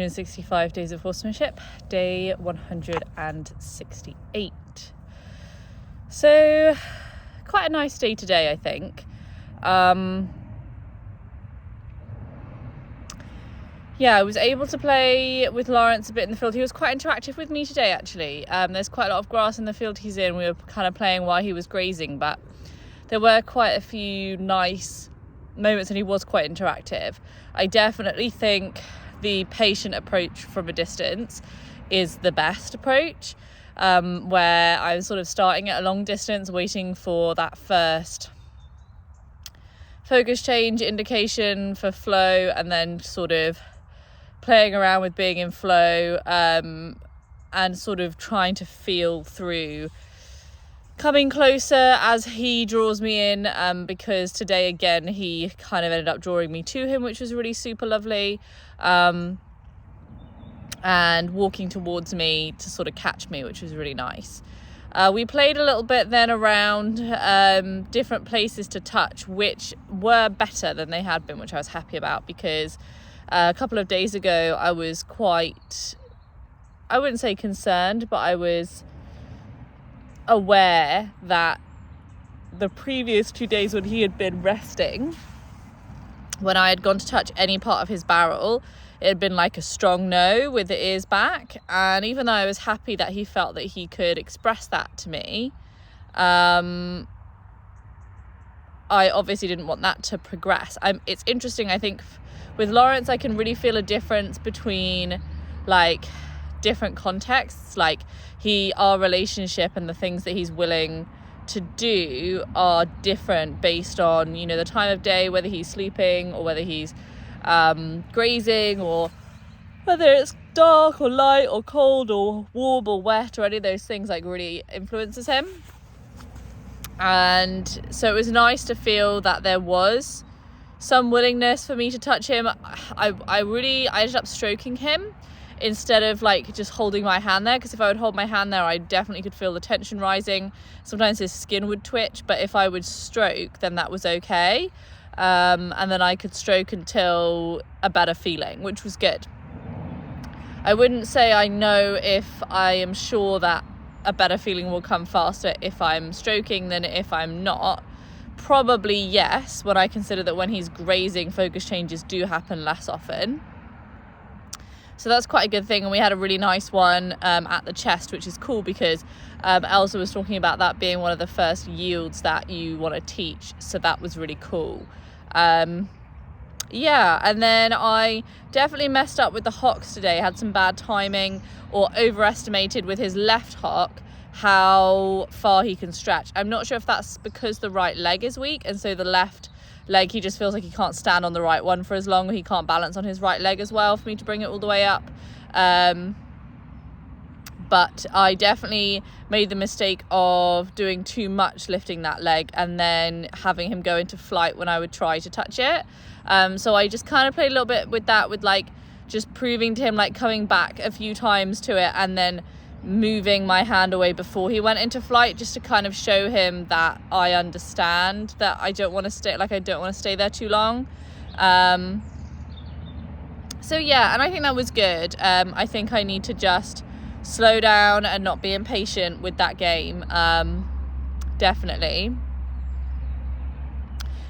65 Days of Horsemanship, day 168. So, quite a nice day today, I think. Yeah, I was able to play with Lawrence a bit in the field. He was quite interactive with me today, actually. There's quite a lot of grass in the field he's in. We were kind of playing while he was grazing, but there were quite a few nice moments and he was quite interactive. I definitely think the patient approach from a distance is the best approach, where I'm sort of starting at a long distance, waiting for that first focus change indication for flow, and then sort of playing around with being in flow, and sort of trying to feel through coming closer as he draws me in, because today again he kind of ended up drawing me to him, which was really super lovely, and walking towards me to sort of catch me, which was really nice. We played a little bit then around different places to touch, which were better than they had been, which I was happy about, because a couple of days ago I was quite, I wouldn't say concerned, but I was aware that the previous 2 days when he had been resting, when I had gone to touch any part of his barrel, it had been like a strong no with the ears back. And even though I was happy that he felt that he could express that to me, I obviously didn't want that to progress. It's interesting, I think with Lawrence I can really feel a difference between like different contexts, like our relationship and the things that he's willing to do are different based on, you know, the time of day, whether he's sleeping or whether he's grazing, or whether it's dark or light or cold or warm or wet, or any of those things like really influences him. And so it was nice to feel that there was some willingness for me to touch him. I ended up stroking him instead of like just holding my hand there, because if I would hold my hand there I definitely could feel the tension rising. Sometimes his skin would twitch, but if I would stroke then that was okay, and then I could stroke until a better feeling, which was good. I wouldn't say I know if I am sure that a better feeling will come faster if I'm stroking than if I'm not. Probably yes, when I consider that when he's grazing focus changes do happen less often. So that's quite a good thing. And we had a really nice one at the chest, which is cool because Elsa was talking about that being one of the first yields that you want to teach. So that was really cool. Yeah, and then I definitely messed up with the hocks today. Had some bad timing, or overestimated with his left hock how far he can stretch. I'm not sure if that's because the right leg is weak, and so the left leg he just feels like he can't stand on the right one for as long, or he can't balance on his right leg as well for me to bring it all the way up. But I definitely made the mistake of doing too much lifting that leg and then having him go into flight when I would try to touch it. So I just kind of played a little bit with that, with like just proving to him, like coming back a few times to it and then moving my hand away before he went into flight, just to kind of show him that I understand that I don't want to stay there too long. So yeah, and I think that was good. I think I need to just slow down and not be impatient with that game, definitely.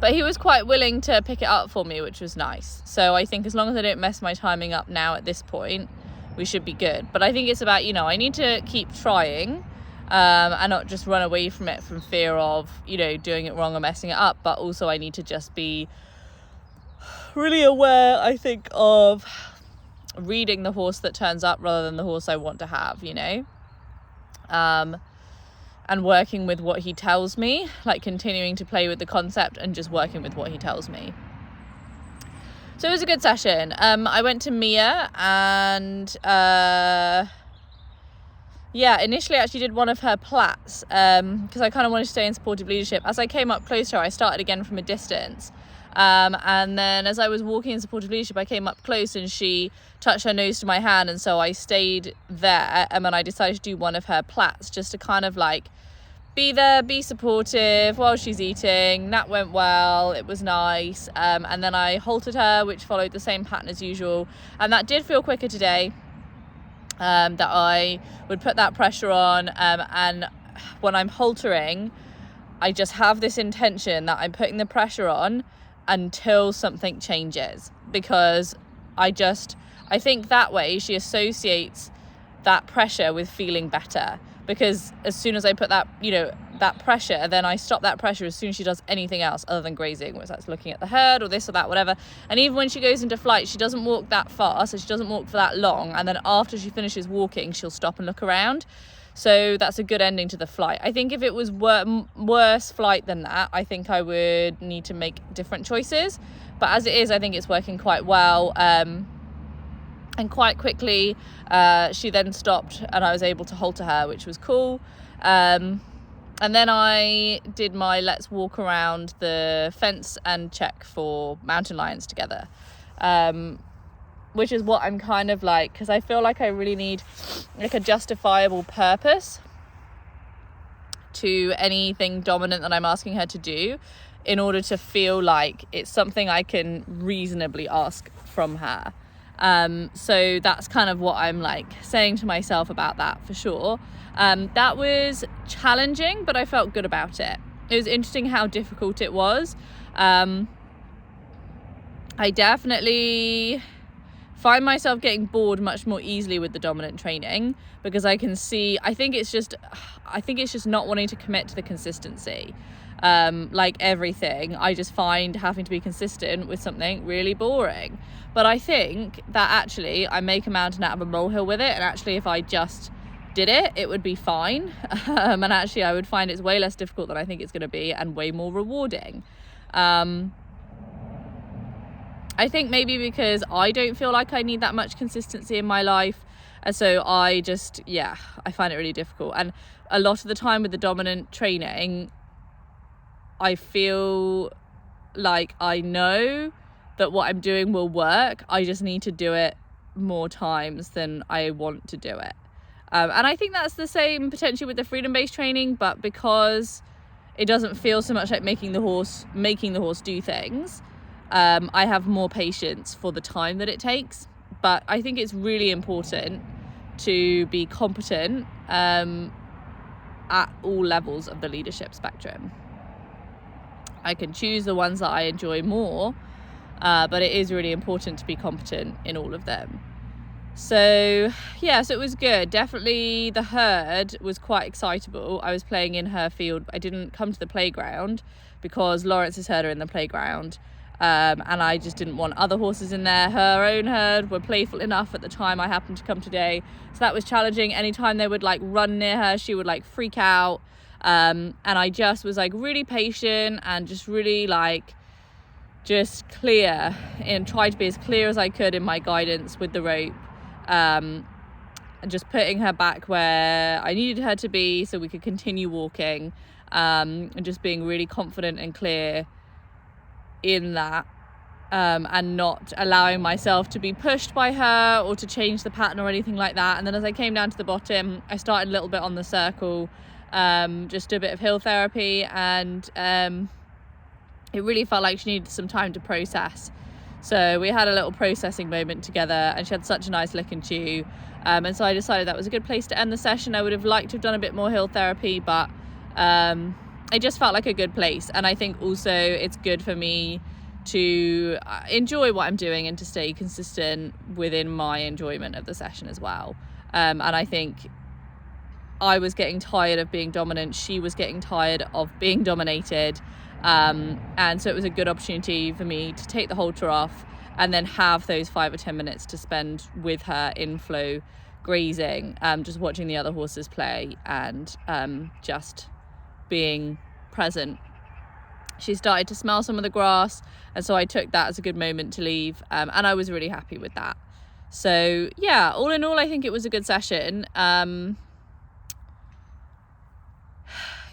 But he was quite willing to pick it up for me, which was nice. So I think as long as I don't mess my timing up now at this point, we should be good. But I think it's about, you know, I need to keep trying, and not just run away from it from fear of, you know, doing it wrong or messing it up. But also I need to just be really aware, I think, of reading the horse that turns up rather than the horse I want to have, you know, and working with what he tells me, like continuing to play with the concept and just working with what he tells me. So it was a good session. I went to Mija and initially I actually did one of her plats, because I kind of wanted to stay in supportive leadership. As I came up closer, I started again from a distance. And then as I was walking in supportive leadership, I came up close and she touched her nose to my hand, and so I stayed there, and then I decided to do one of her plats just to kind of like be there, be supportive while she's eating. That went well, it was nice. And then I halted her, which followed the same pattern as usual, and that did feel quicker today. That I would put that pressure on, and when I'm haltering, I just have this intention that I'm putting the pressure on until something changes, because I think that way she associates that pressure with feeling better, because as soon as I put that, that pressure, then I stop that pressure as soon as she does anything else other than grazing, whether that's looking at the herd or this or that, whatever. And even when she goes into flight, she doesn't walk that fast, so she doesn't walk for that long, and then after she finishes walking, she'll stop and look around. So that's a good ending to the flight. I think if it was worse flight than that, I think I would need to make different choices, but as it is, I think it's working quite well. And quite quickly, she then stopped and I was able to halter her, which was cool. And then I did my let's walk around the fence and check for mountain lions together, which is what I'm kind of like, because I feel like I really need like a justifiable purpose to anything dominant that I'm asking her to do, in order to feel like it's something I can reasonably ask from her. So that's kind of what I'm like saying to myself about that, for sure. That was challenging, but I felt good about it. It was interesting how difficult it was. I definitely find myself getting bored much more easily with the dominant training, because I can see, I think it's just not wanting to commit to the consistency. Like everything, I just find having to be consistent with something really boring. But I think that actually I make a mountain out of a molehill with it, and actually if I just did it, it would be fine. And actually I would find it's way less difficult than I think it's going to be, and way more rewarding. I think maybe because I don't feel like I need that much consistency in my life, and so I find it really difficult. And a lot of the time with the dominant training, I feel like I know that what I'm doing will work. I just need to do it more times than I want to do it. And I think that's the same potentially with the freedom-based training, but because it doesn't feel so much like making the horse do things, I have more patience for the time that it takes. But I think it's really important to be competent at all levels of the leadership spectrum. I can choose the ones that I enjoy more, but it is really important to be competent in all of them. So it was good. Definitely the herd was quite excitable. I was playing in her field. I didn't come to the playground because Lawrence's herd are in the playground, and I just didn't want other horses in there. Her own herd were playful enough at the time I happened to come today, so that was challenging. Anytime they would like run near her, she would like freak out. And I just was like really patient and just really like just clear, and tried to be as clear as I could in my guidance with the rope, and just putting her back where I needed her to be so we could continue walking, and just being really confident and clear in that, and not allowing myself to be pushed by her or to change the pattern or anything like that. And then as I came down to the bottom, I started a little bit on the circle, just a bit of hill therapy, and it really felt like she needed some time to process. So we had a little processing moment together, and she had such a nice lick and chew, and so I decided that was a good place to end the session. I would have liked to have done a bit more hill therapy, but it just felt like a good place. And I think also it's good for me to enjoy what I'm doing and to stay consistent within my enjoyment of the session as well. And I think I was getting tired of being dominant, she was getting tired of being dominated, and so it was a good opportunity for me to take the halter off and then have those 5 or 10 minutes to spend with her in flow grazing, just watching the other horses play and just being present. She started to smell some of the grass, and so I took that as a good moment to leave, and I was really happy with that. So yeah, all in all, I think it was a good session.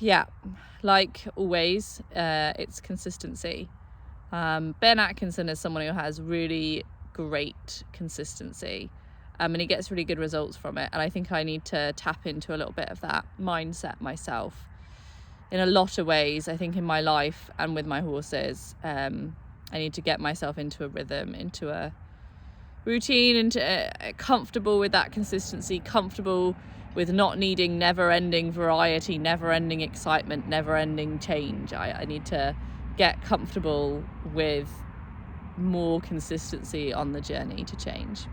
Yeah, like always, it's consistency. Ben Atkinson is someone who has really great consistency, and he gets really good results from it, and I think I need to tap into a little bit of that mindset myself. in a lot of ways, I think, in my life and with my horses. I need to get myself into a rhythm, into a routine, into comfortable with that consistency, comfortable with not needing never-ending variety, never-ending excitement, never-ending change. I need to get comfortable with more consistency on the journey to change.